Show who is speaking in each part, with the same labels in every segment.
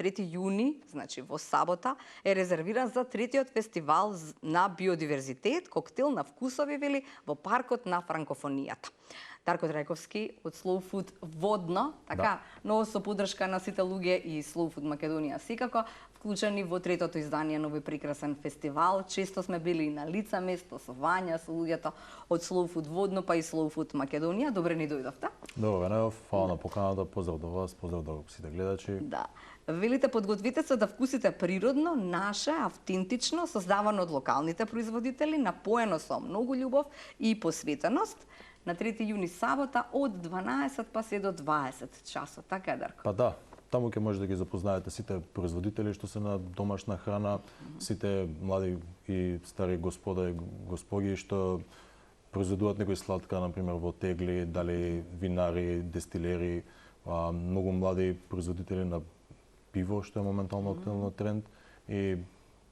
Speaker 1: 3 јуни, значи во сабота, е резервиран за третиот фестивал на биодиверзитет, коктел на вкусови, вели, во паркот на франкофонијата. Дарко Драјковски од Slow Food Водно, така, но со поддршка на сите луѓе и Slow Food Македонија секако, вклучени во третото издание на овој прекрасен фестивал. Често сме били на лица место со Вања, со луѓето од Slow Food Водно, па и Slow Food Македонија. Добре ни дојдовте.
Speaker 2: Добре, не, фала на поканата, поздрав до вас, поздрав до сите гледачи.
Speaker 1: Да. Велите, подготвите се да вкусите природно, наше, автентично, создавано од локалните производители, напоено со многу љубов и посветеност. На 3 јуни сабота од 12 па се до 20 часот. Така е, Дарко?
Speaker 2: Па да, таму ќе може да ги запознаете сите производители што се на домашна храна, сите млади и стари господа и госпоги што произведуваат некој сладка, например во тегли, дали винари, дестилери, многу млади производители на пиво што е моментално актуелно тренд и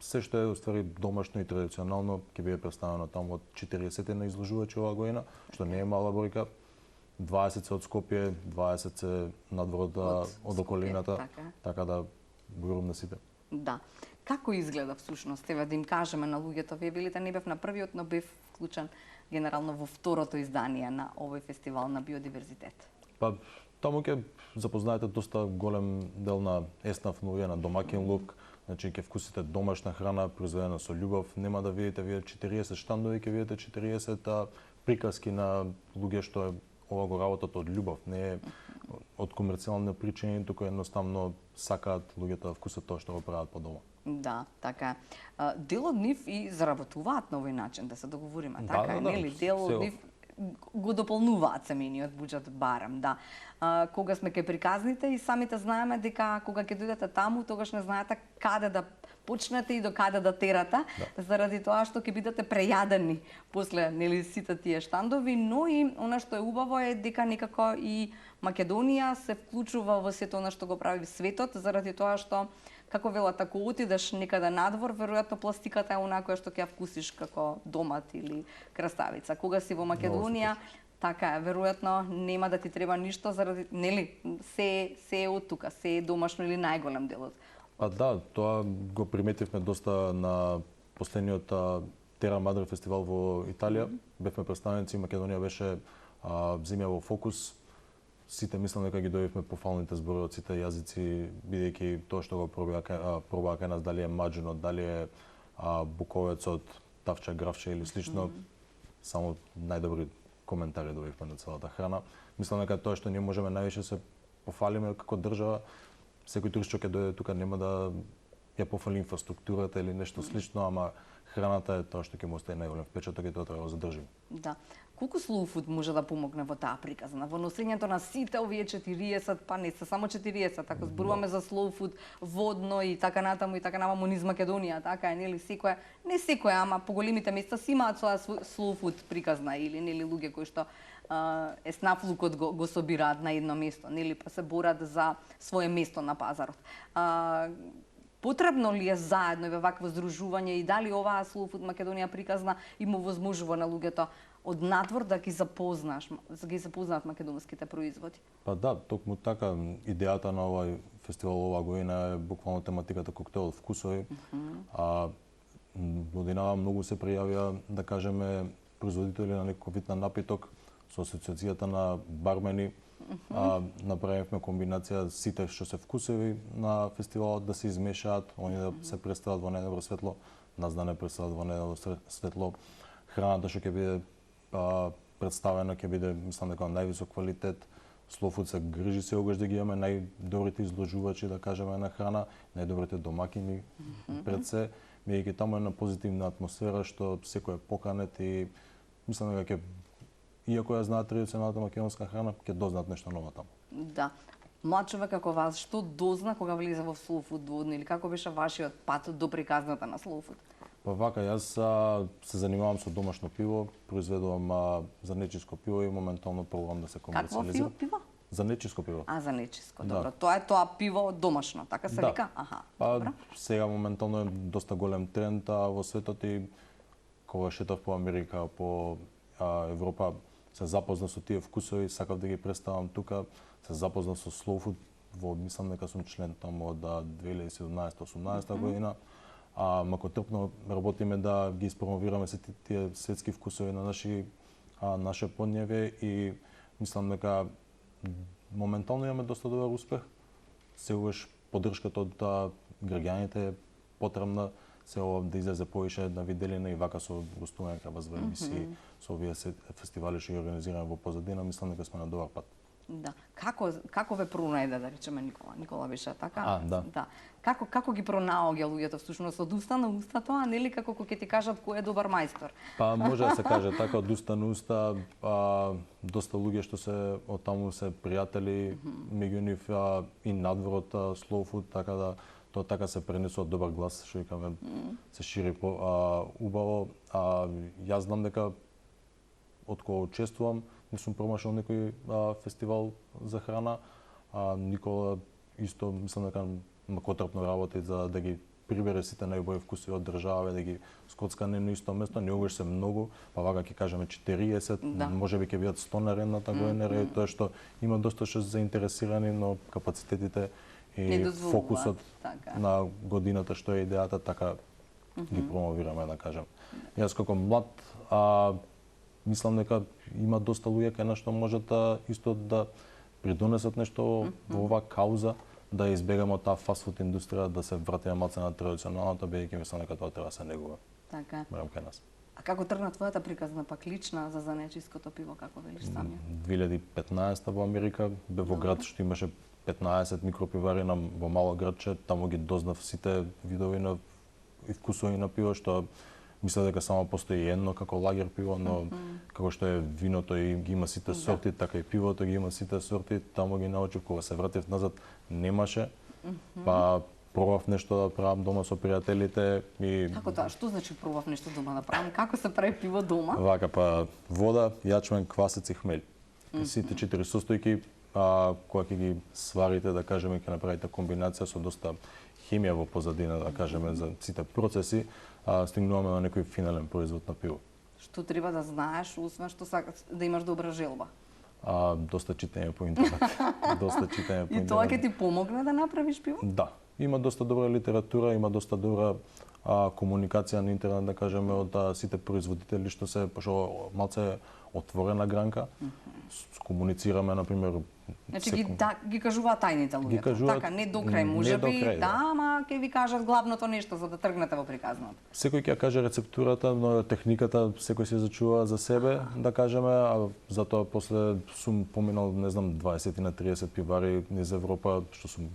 Speaker 2: се што е уствари домашно и традиционално ќе биде представено таму од 40 на изложувачи оваа година, што не е мала бројка. 20 се од Скопје, 20 се надвор од околината, така да зборувам на сите.
Speaker 1: Да. Како изгледа всушност? Еве да им кажеме на луѓето, вие билите не бев на првиот, но бев вклучен генерално во второто издание на овој фестивал на биодиверзитет.
Speaker 2: Па таму ќе запознаете доста голем дел на еснав луѓе, на домаќин лук, значи ќе вкусите домашна храна произведена со љубов. Нема да видите вие 40 штандови, ќе видите 40 приказки на луѓе што е ова го работат од љубов, не е од комерцијални причини, туку едноставно сакаат луѓето да вкусат тоа што го прават по дома.
Speaker 1: Да, така. Дел од нив и заработуваат на овој начин, да се договориме, така е, нели? Дел од нив го дополнуваат семејниот буџет барем, да. Кога сме кај приказните и самите знаеме дека кога ќе дојдете таму, тогаш не знаете каде да почнете и до каде да терате, заради тоа што ќе бидете прејадени после нели сите тие штандови, но и она што е убаво е дека некако и Македонија се вклучува во сето она што го прави светот, заради тоа што како велат, ако отидеш некаде надвор, веројатно пластиката е она која што ќе ја вкусиш како домат или краставица. Кога си во Македонија, така е, веројатно нема да ти треба ништо заради, нели, се е од тука, се е домашно или најголем дел од.
Speaker 2: Па да, тоа го приметивме доста на последниот Тера Мадре фестивал во Италија. Бевме представници, Македонија беше земја во фокус. Сите мислам дека ги дојдовме пофалните зборови од сите јазици, бидејќи тоа што го пробаа кај нас, дали е маџунот, дали е буковецот, тавче, графче или слично, само најдобри коментари добивме на целата храна. Мислам дека тоа што ние можеме највише се пофалиме како држава, секој турист што ќе дојде тука нема да ја пофали инфраструктурата или нешто слично, ама храната е тоа што ќе му остави најголем впечаток и тоа треба да го задржиме. Да.
Speaker 1: Колку Slow Food може да помогне во таа приказна, во носењето на сите овие 40, па не се само 40, ако зборуваме за Slow Food Водно и така натаму низ Македонија, така е, нели, секоја, не секоја, ама поголемите места си имаат своја Slow Food приказна или нели луѓе кои што еснафлукот го собираат на едно место, нели, па се борат за свое место на пазарот. Потребно ли е заедно и вакво здружување и дали оваа Slow Food Македонија приказна им овозможува на луѓето од надвор да ги запознаат македонските производи?
Speaker 2: Па да, токму така идејата на овој фестивал оваа година е буквално тематиката коктел од вкусови. Годинава многу се пријавија, да кажеме, производители на некој вид на напиток со асоциацијата на бармени. Направивме комбинација сите што се вкусови на фестивалот да се измешаат, они да се представат во најдобро светло, нас да не представат во најдобро светло. Храната што ќе биде представена ќе биде, мислам дека највисок квалитет. Slow Food се грижи секогаш да ги имаме најдобрите изложувачи, да кажеме, на храна, најдобрите домакини пред се, бидејќи таму е една позитивна атмосфера што секој е поканет и мислам дека ќе, иако ја знаат традиционалната македонска храна, ќе дознаат нешто ново таму.
Speaker 1: Да. Млад човек како вас, што дозна кога влезе во Slow Food Водно или како беше вашиот пат до приказната на Slow Food?
Speaker 2: Па вака, јас се занимавам со домашно пиво, произведувам занечиско пиво и моментално пробувам да се комерцијализирам.
Speaker 1: Какво пиво?
Speaker 2: Занечиско пиво.
Speaker 1: Занечиско, добро. Тоа е тоа пиво домашно, така се вика? Аха, добро.
Speaker 2: Сега моментално е доста голем тренд во светот и кога шетав по Америка, по Европа, се запознав со тие вкусови, сакав да ги представам тука, се запознав со Slow Food мислам дека сум член таму од 2017-18 година. Мако трпно работиме да ги испромовираме сите тие светски вкусови на наше подневе и мислам дека моментално имаме доста добар успех. Сегогаш поддршката од граѓаните е потребна, се ова да излезе повише на виделина и вака со гостување кај вас во емисии, со овие фестивали што ги организираме во позадина, мислам дека сме на добар пат.
Speaker 1: Да. Како ве пронајде, да речеме, Никола? Никола беше така?
Speaker 2: Да.
Speaker 1: Како ги пронаоѓа луѓето всушност од уста на уста тоа, нели како ќе ти кажат кој е добар мајстор?
Speaker 2: Па може да се каже така од уста на уста, доста луѓе што се од таму се пријатели, меѓу нив и надвор од Slow Food, така да тоа така се пренесува добар глас, што викаме, се шири убаво. Јас знам дека од кога учествувам, не сум промашал некој фестивал за храна. Никола исто мислам дека макотрпно работи за да ги прибере сите најубави вкусови од држава, да ги скоцка на исто место, неогаш се многу, па вака ќе кажеме 40, можеби ќе бидат 100 наредната година, ради тоа што има доста што заинтересирани, но капацитетите и фокусот на годината што е идејата, така ги промовираме, да кажем. Јас како млад мислам дека има доста луѓе кај нас што можат исто да придонесат нешто во оваа кауза, да избегаме од таа фастфуд индустрија, да се вратиме малце на традиционалната, бидејќи мислам дека тоа треба да се негува.
Speaker 1: Така.
Speaker 2: Барем кај нас.
Speaker 1: А како тргна твојата приказна пак лична за занечиското пиво, како велиш самиот?
Speaker 2: 2015 во Америка, бе во град што имаше 15 микропивари во мало градче, таму ги дознав сите видови на и вкусови на пиво, што мисля дека само постои едно како лагер пиво, но како што е виното и ги има сите сорти, така и пивото ги има сите сорти, таму ги научив, кога се вратив назад немаше, па пробав нешто да правам дома со пријателите и... Како
Speaker 1: тоа? Што значи пробав нешто дома да правам? Како се прави пиво дома?
Speaker 2: Вака, па вода, јачмен, квасец и хмелј. Сите 4 состојки, кога ќе ги сварите, да кажеме, ќе направите комбинација со доста хемија во позадина, да кажеме, за сите процеси, стигнуваме на некој финален производ на пиво.
Speaker 1: Што треба да знаеш, освен што да имаш добра желба?
Speaker 2: Доста читање по интернет.
Speaker 1: И тоа ќе ти помогне да направиш пиво?
Speaker 2: Да. Има доста добра литература, има доста добра комуникација на интернет, да кажеме, од сите производители, што се, пошто малце отворена гранка, комуницираме, например...
Speaker 1: Значи ги кажуваат тајните луѓето, така, не до крај, можеби, ама ќе ви кажат главното нешто за да тргнете во приказната.
Speaker 2: Секој ќе каже рецептурата, но техниката секој се зачува за себе, да кажеме, а затоа после сум поминал, не знам, 20 на 30 пивари низ Европа, што сум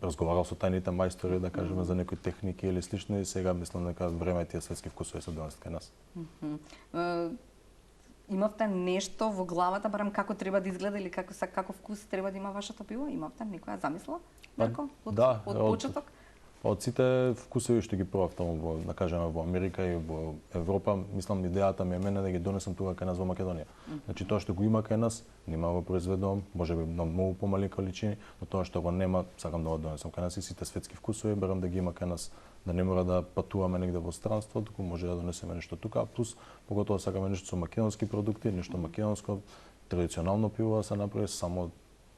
Speaker 2: разговарал со тајните мајстори, да кажеме, за некои техники или слично, и сега мислам дека време тие светски вкусови се донесат кај нас.
Speaker 1: Имавте нешто во главата, барем како треба да изгледа или како вкус треба да има вашето пиво? Имавте некоја замисла, Марко, од почеток?
Speaker 2: Од сите вкусови што ги пробав таму во, да кажеме, во Америка и во Европа, мислам идејата ми е мене да ги донесам тука кај нас во Македонија. Значи тоа што го има кај нас, нема го произведувам, можеби на многу помали количини, но тоа што го нема, сакам да го донесам кај нас и сите светски вкусови, барем да ги има кај нас, да не мора да патуваме негде во странство, туку може да донесеме нешто тука, плюс поготово сакаме нешто со македонски продукти, нешто македонско, традиционално пиво да се направи, само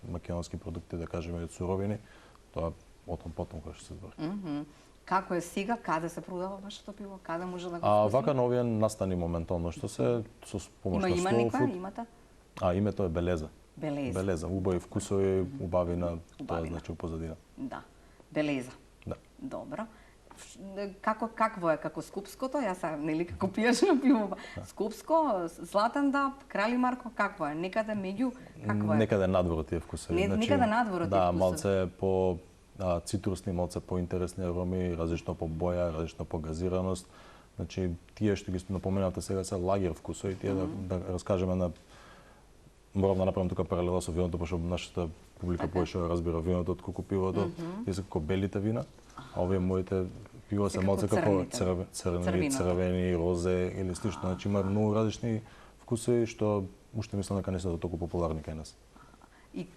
Speaker 2: македонски продукти, да кажеме, од суровини, тоа потом кога ќе се збори.
Speaker 1: Како е сега, каде се продава вашето пиво, каде може да го вкусиме?
Speaker 2: Вака на овие настани моментално што се со помош на Slow Food.
Speaker 1: Имата?
Speaker 2: Името е Белеза.
Speaker 1: Белеза.
Speaker 2: Убави вкусови, убавина, тоа значи позадина.
Speaker 1: Да. Белеза.
Speaker 2: Да.
Speaker 1: Добро. Какво е, како скупското? Јас нели како пиеш на пиво. Скупско, Златандап, Крали Марко, какво е? Некаде меѓу, какво е?
Speaker 2: Некаде надвор тие вкусови.
Speaker 1: Некаде надвор тие вкусови.
Speaker 2: Да, малце по цитрусни, малце поинтересни ароми, различно по боја, различно по газираност. Значи, тие што ги напоменавте сега се лагер вкусови, тие да раскажеме на... Морам да направам тука паралела со виното, пошто нашата публика повеќе разбира виното од колку пивото. Тие се како белите вина, а овие моите пиво се малце како црвени, розе или слично. Значи, има многу различни вкусови што уште мислам дека не се толку популарни кај нас.
Speaker 1: И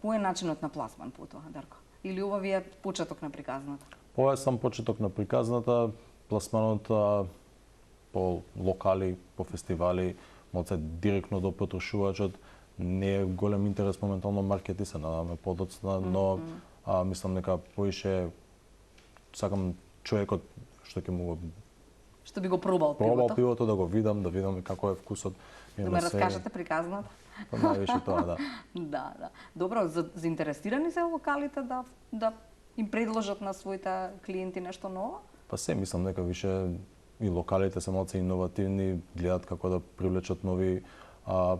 Speaker 1: кој е начинот на пласман по тоа, Дарко? Или ова ви е почеток на приказната?
Speaker 2: Ова е сам почеток на приказната, пласманот по локали, по фестивали, малце директно до потрошувачот. не е голем интерес моментално маркети се надаме подоцна, но мислам дека поише сакам човекот што ќе му го
Speaker 1: Што би го пробал
Speaker 2: пробал
Speaker 1: пивото?
Speaker 2: пивото, да го видам, да видам како е вкусот.
Speaker 1: Да ме раскажете приказната?
Speaker 2: Па највише тоа, да.
Speaker 1: Да, да. Добро, заинтересирани се локалите да им предложат на своите клиенти нешто ново?
Speaker 2: Па се, мислам дека више и локалите се малце иновативни, гледат како да привлечат нови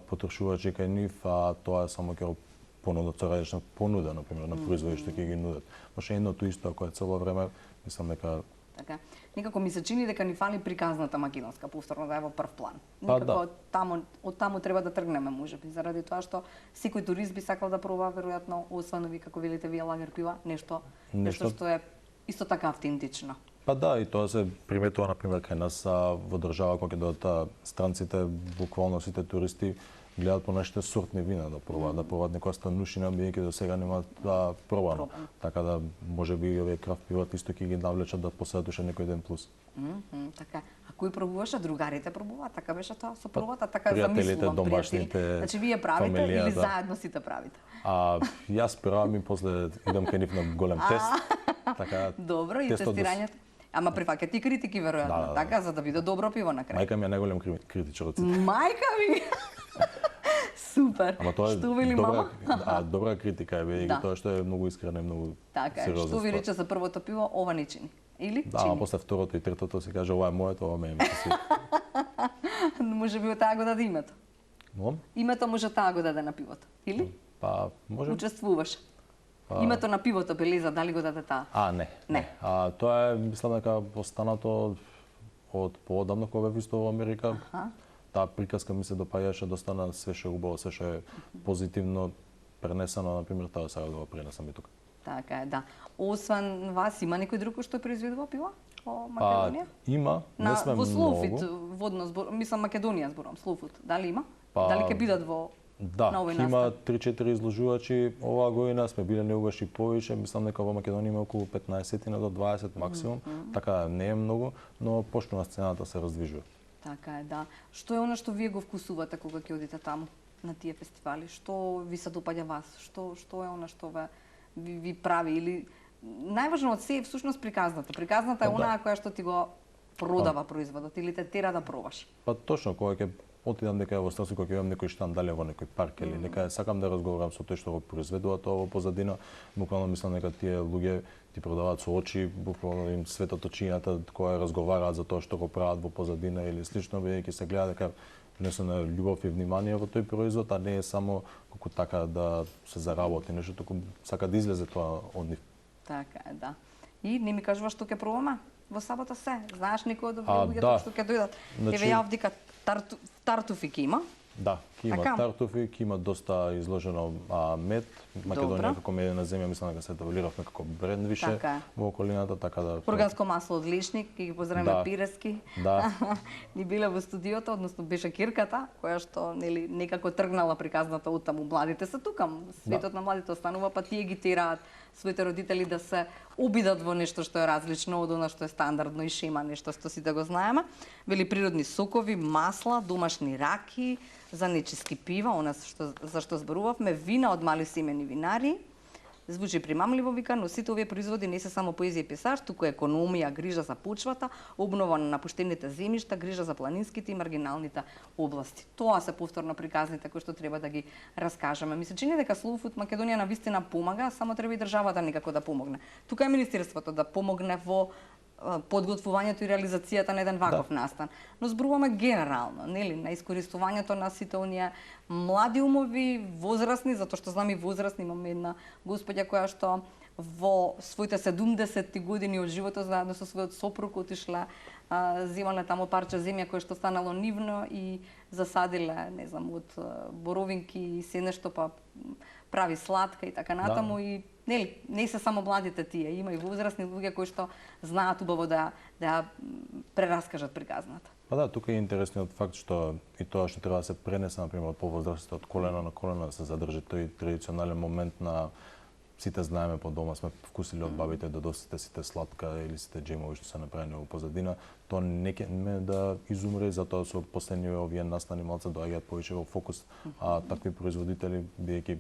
Speaker 2: потрошувачи кај нив, а тоа е само ќе понудат со различна понуда, например, на производи што ќе ги нудат. Може едното исто, ако е цело време, мислам дека
Speaker 1: Така. Некако ми се чини дека ни фали приказната македонска, повторно да е во прв план.
Speaker 2: Па,
Speaker 1: Некако
Speaker 2: да.
Speaker 1: од таму треба да тргнеме, можеби, заради тоа што секој турист би сакал да проба веројатно освен ови како велите вие лагер пива, нешто што е исто така автентично.
Speaker 2: Па да, и тоа се приметува, например, кај нас во држава, кога ќе дојдат странците, буквално сите туристи гледаат по нашите сортни вина да пробаат некоја станушина, бидејќи до сега нема пробано. Така да можеби и овие крафт пивата исто ќе ги навлечат да посетат уште некој ден плюс.
Speaker 1: Така. А кој пробуваше? Другарите пробуваат? Така беше тоа со првата, така
Speaker 2: пријателите,
Speaker 1: замислувам.
Speaker 2: домашните,
Speaker 1: Значи вие правите
Speaker 2: фамилија,
Speaker 1: или
Speaker 2: да.
Speaker 1: заедно сите правите?
Speaker 2: Јас правам и после идам кај нив на голем тест. Така,
Speaker 1: Добро, и
Speaker 2: тестот
Speaker 1: тестирањето. Ама прифаќате и критики веројатно,
Speaker 2: Да.
Speaker 1: така за да биде добро пиво на крај.
Speaker 2: Мајка ми е најголем критичар од сите.
Speaker 1: Мајка ми. Супер.
Speaker 2: Ама тоа е
Speaker 1: Што вели мама?
Speaker 2: добра критика е, бидејќи
Speaker 1: Да.
Speaker 2: тоа што е многу искрена и многу
Speaker 1: Така е.
Speaker 2: сериозна
Speaker 1: Што ви
Speaker 2: ствар.
Speaker 1: рече за првото пиво, ова не чини? Или
Speaker 2: Да,
Speaker 1: чини?
Speaker 2: а после второто и третото се каже ова е моето, ова ме е си.
Speaker 1: Може би таа го даде името.
Speaker 2: Но,
Speaker 1: Името може таа го даде на пивото. Или?
Speaker 2: па може.
Speaker 1: Учествуваш. Името на пивото белеза, дали го даде таа?
Speaker 2: Не.
Speaker 1: Не.
Speaker 2: Тоа е, мислам дека останато од поодамно кога бев исто во Америка. Таа приказка ми се допаѓаше доста на све што е убаво, све што е позитивно пренесено, например, тоа сега да го пренесам и тука.
Speaker 1: Така е, да. Освен вас, има некој друг што произведува пиво во Македонија?
Speaker 2: Има, не сме
Speaker 1: во Слофит,
Speaker 2: многу.
Speaker 1: водно збор, мислам Македонија зборам, Слофит. Дали има?
Speaker 2: Па,
Speaker 1: Дали ќе бидат во
Speaker 2: Да,
Speaker 1: на овој
Speaker 2: има
Speaker 1: настан?
Speaker 2: 3-4 изложувачи оваа година, сме биле неугаш и повеќе, мислам дека во Македонија има околу 15 до 20 максимум, така не е многу, но почнува сцената се раздвижува.
Speaker 1: Така е, да. Што е она што вие го вкусувате кога ќе одите таму на тие фестивали? Што ви се допаѓа вас? Што е она што ви прави или најважно од се е всушност приказната. Приказната е
Speaker 2: Па, да.
Speaker 1: онаа која што ти го продава производот или те тера да пробаш.
Speaker 2: Па точно, кога ќе отидам дека во Страсу, кога ќе имам некој штанд дали во некој парк или нека сакам да разговарам со тој што го произведува тоа во позадина, буквално мислам дека тие луѓе ти продаваат со очи, буквално им светат очината кога разговараат за тоа што го прават во позадина или слично, бидејќи се гледа дека внесена љубов и внимание во тој производ, а не е само како така да се заработи нешто, туку сака да излезе тоа од нив.
Speaker 1: Така е, да. И не ми кажуваш што ќе пробаме? Во сабота се. Знаеш некој од
Speaker 2: Да.
Speaker 1: луѓето што ќе дојдат?
Speaker 2: Значи-
Speaker 1: Еве ја вдика тартуфи ќе има.
Speaker 2: Да, ќе има
Speaker 1: Така.
Speaker 2: тартуфи, ќе има доста изложено мед. Македонија
Speaker 1: Добро.
Speaker 2: како медена земја, мислам дека се табелиравме како бренд више
Speaker 1: Така е.
Speaker 2: во околината, така да
Speaker 1: Органско масло од Лишник, ќе ги поздравиме
Speaker 2: Да.
Speaker 1: Пирески.
Speaker 2: Да.
Speaker 1: Ни биле во студиото, односно беше Кирката, која што нели некако тргнала приказната од таму. Младите се тука, светот на младите останува, па тие ги тераат своите родители да се обидат во нешто што е различно од она што е стандардно и шема, нешто што сите го знаеме. Вели природни сокови, масла, домашни раки, занечиски пива, она за што зборувавме, вина од мали семени винари. Звучи примамливо, вика, но сите овие производи не се само поезија и песаж, туку економија, грижа за почвата, обнова на напуштените земјишта, грижа за планинските и маргиналните области. Тоа се повторно приказните кои што треба да ги раскажеме. Ми се чини дека Слоуфуд Македонија навистина помага, само треба и државата некако да помогне. Тука е министерството да помогне во подготвувањето и реализацијата на еден ваков настан. Но зборуваме генерално, нели, на искористувањето на сите оние млади умови, возрастни, затоа што знам и возрастни, имам една господја која што во своите 70 години од животот заедно со својот сопруг отишла, земале таму парче земја кое што станало нивно и засадиле, не знам, од боровинки и се нешто, па прави сладка и така натаму и нели, не се само младите тие, има и возрастни луѓе кои што знаат убаво да ја прераскажат приказната.
Speaker 2: Па да, тука е интересниот факт што и тоа што треба да се пренесе, например, од повозрастните од колена на колена, да се задржи тој традиционален момент на сите знаеме по дома, сме вкусили од бабите дедовците сите сладка или сите джемови што се направени во позадина, тоа не ќе ме да изумре, затоа со последниве овие настани малце доаѓаат повеќе во фокус, а такви производители бидејќи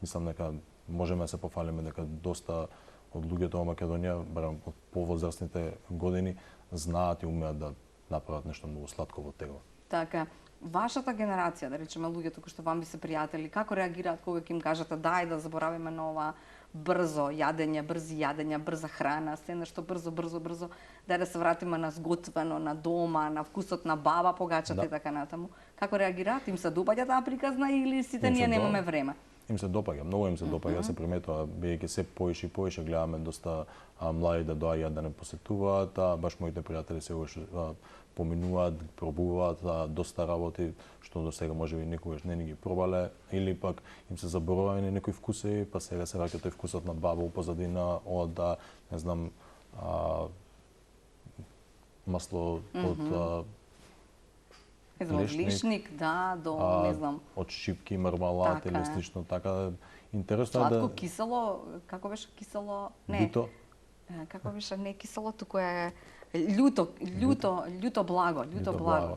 Speaker 2: мислам дека можеме да се пофалиме дека доста од луѓето во Македонија, барем од повозрастните години, знаат и умеат да направат нешто многу сладко во тегло.
Speaker 1: Така, вашата генерација, да речеме луѓето кои што вам би се пријатели, како реагираат кога ќе им кажете дај да заборавиме на ова брзо јадење, брзи јадења, брза храна, се нешто брзо, дај да се вратиме на сготвено, на дома, на вкусот на баба, погачата и така натаму. Како реагираат? Им се допаѓа таа приказна или сите ние немаме време?
Speaker 2: Им се допаѓа, многу им се допаѓа, се приметува, бидејќи се поише и поише гледаме доста млади да доаѓаат да не посетуваат, баш моите пријатели се уште поминуваат, пробуваат доста работи што до сега можеби никогаш не ги пробале или пак им се заборавени некои вкусови, па сега се враќа тој вкусот на баба у позадина од не знам масло од
Speaker 1: лишник, до не знам
Speaker 2: од шипки, мармалад или слично така. Интересно е да
Speaker 1: сладко кисело, како беше кисело? Не.
Speaker 2: Бито?
Speaker 1: Како беше не кисело, туку е љуто благо,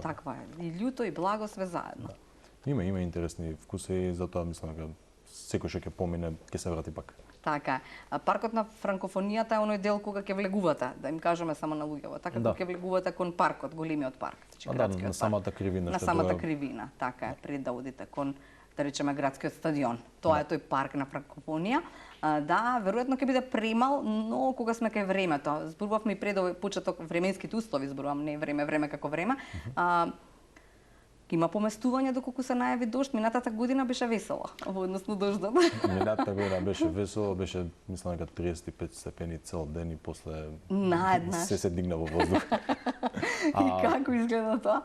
Speaker 1: таква е. И љуто и благо све заедно.
Speaker 2: Има интересни вкусови, затоа мислам дека секој што ќе помине ќе се врати пак.
Speaker 1: Така е. Паркот на франкофонијата е оној дел кога ќе влегувате, да им кажеме само на луѓето, така кога ќе влегувате кон паркот, големиот парк,
Speaker 2: градскиот на самата кривина.
Speaker 1: На самата кривина, така е, пред да одите кон да речеме градскиот стадион. Тоа е тој парк на франкофонија. Да, веројатно ќе биде премал, но кога сме кај времето, зборувавме и пред овој почеток временските услови, зборувам, не време како време. Има поместување доколку се најави дожд. Минатата година беше весело во однос на дождот.
Speaker 2: Минатата година беше весело, беше мислам дека 35 степени цел ден и после се дигна во воздух.
Speaker 1: И како изгледа тоа?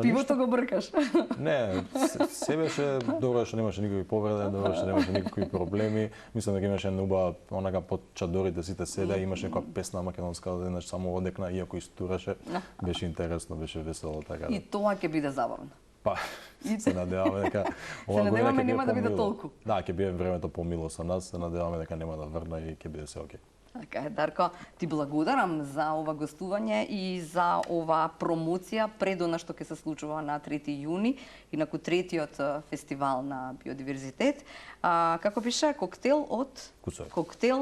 Speaker 1: Пивото го бркаш?
Speaker 2: Не, се беше добро што немаше никакви повреди, добро што немаше никакви проблеми. Мислам дека имаше една убава онака под чадорите сите седа, имаше некоја песна македонска, еднаш само одекна иако истураше. Беше интересно, беше весело така.
Speaker 1: И тоа ќе биде забавно.
Speaker 2: Па, се надеваме дека
Speaker 1: ова година ќе нема да биде толку.
Speaker 2: Да, ќе биде времето помило со нас, се надеваме дека нема да врна и ќе биде се окей.
Speaker 1: Така е, Дарко, ти благодарам за ова гостување и за ова промоција пред она што ќе се случува на 3 јуни и на третиот фестивал на биодиверзитет. Како пише, коктел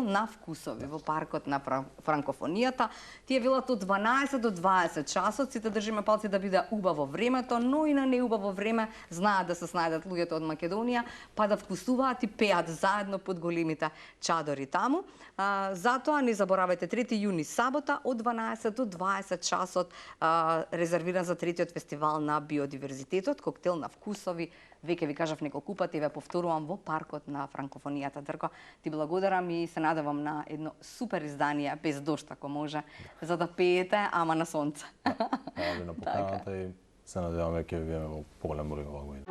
Speaker 1: на вкусови во паркот на франкофонијата. Тие велат од 12 до 20 часот, сите држиме палци да биде убаво времето, но и на неубаво време знаат да се снајдат луѓето од Македонија, па да вкусуваат и пеат заедно под големите чадори таму. Затоа не заборавајте 3 јуни сабота од 12 до 20 часот резервиран за третиот фестивал на биодиверзитетот, коктел на вкусови. Веќе ви кажав неколку пати, ве повторувам во паркот на франкофонијата. Дарко, ти благодарам и се надевам на едно супер издание без дожд ако може, за да пеете, ама на сонце.
Speaker 2: Хвала ви на поканата и се надевам дека ќе видиме во поголем број ова година.